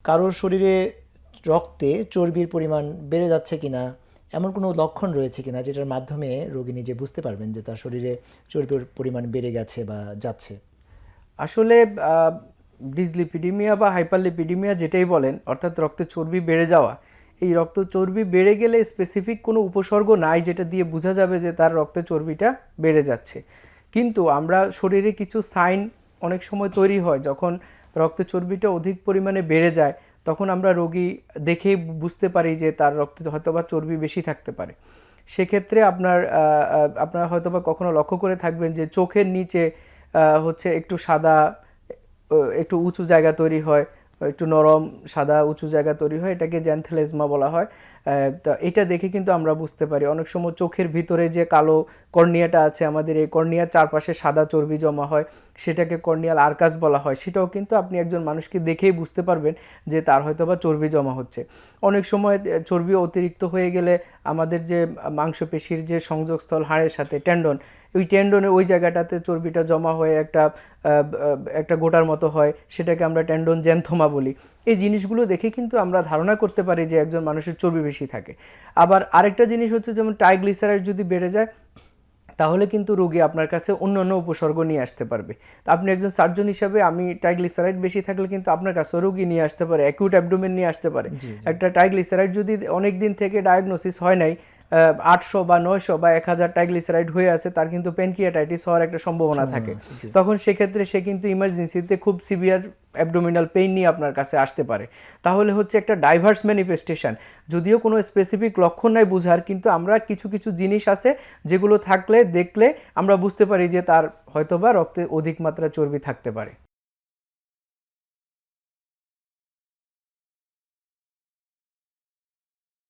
কারোর শরীরে রক্তে চর্বির পরিমাণ বেড়ে যাচ্ছে কিনা, এমন কোনো লক্ষণ রয়েছে কিনা যেটার মাধ্যমে রোগী নিজে বুঝতে পারবেন যে তার শরীরে চর্বির পরিমাণ বেড়ে গেছে বা যাচ্ছে? আসলে ডিসলিপিডিমিয়া বা হাইপারলিপিডিমিয়া যেটাই বলেন, অর্থাৎ রক্তে চর্বি বেড়ে যাওয়া, এই রক্ত চর্বি বেড়ে গেলে স্পেসিফিক কোনো উপসর্গ নাই যেটা দিয়ে বোঝা যাবে যে তার রক্তে চর্বিটা বেড়ে যাচ্ছে। কিন্তু আমরা শরীরে কিছু সাইন অনেক সময় তৈরি হয় যখন রক্তে চর্বিটা অধিক পরিমাণে বেড়ে যায়, তখন আমরা রোগী দেখেই বুঝতে পারি যে তার রক্তে হয়তোবা চর্বি বেশি থাকতে পারে। সেক্ষেত্রে আপনারা হয়তোবা কখনো লক্ষ্য করে থাকবেন যে চোখের নিচে হচ্ছে একটু সাদা, একটু উঁচু জায়গা তৈরি হয়, একটু নরম সাদা উঁচু জায়গা তৈরি হয়, এটাকে জ্যানথেলেজমা বলা হয়। তা এটা দেখে কিন্তু আমরা বুঝতে পারি। অনেক সময় চোখের ভিতরে যে কালো কর্নিয়াটা আছে আমাদের, এই কর্নিয়ার চারপাশে সাদা চর্বি জমা হয়, সেটাকে কর্নিয়াল আর্কাস বলা হয়। সেটাও কিন্তু আপনি একজন মানুষকে দেখেই বুঝতে পারবেন যে তার হয়তোবা চর্বি জমা হচ্ছে। অনেক সময় চর্বি অতিরিক্ত হয়ে গেলে আমাদের যে মাংসপেশির যে সংযোগস্থল হাড়ের সাথে টেন্ডন, ওই টেন্ডনের ওই জায়গাটাতে চর্বিটা জমা হয়ে একটা গোটার মতো হয়, সেটাকে আমরা টেন্ডন জ্যান্থোমা বলি। এই জিনিসগুলো দেখে কিন্তু আমরা ধারণা করতে পারি যে একজন মানুষের চর্বি বেশি থাকে। আবার আরেকটা জিনিস হচ্ছে, যেমন ট্রাইগ্লিসারাইড যদি বেড়ে যায়, তাহলে কিন্তু রোগী আপনার কাছে অন্যান্য উপসর্গ নিয়ে আসতে পারবে। তো আপনি একজন সার্জন হিসাবে, আমি ট্রাইগ্লিসারাইড বেশি থাকলে কিন্তু আপনার কাছে রোগী নিয়ে আসতে পারে, অ্যাকিউট অ্যাবডোমেন নিয়ে আসতে পারে। জি, জি। একটা ট্রাইগ্লিসারাইড যদি অনেক দিন থেকে ডায়াগনোসিস হয় নাই, 800 বা 900 বা 1000 ট্রাইগ্লিসারাইড হয়ে আছে, তার কিন্তু প্যানক্রিয়াটাইটিস হওয়ার একটা সম্ভাবনা থাকে। আছে, জি। তখন সেক্ষেত্রে সে কিন্তু ইমার্জেন্সিতে খুব সিভিয়ার অ্যাবডোমিনাল পেইন নিয়ে আপনার কাছে আসতে পারে। তাহলে হচ্ছে একটা ডাইভার্স ম্যানিফেস্টেশন, যদিও কোনো স্পেসিফিক লক্ষণ নাই বোঝার, কিন্তু আমরা কিছু কিছু জিনিস আছে যেগুলো থাকলে দেখলে আমরা বুঝতে পারি যে তার হয়তোবা রক্তে অধিক মাত্রা চর্বি থাকতে পারে।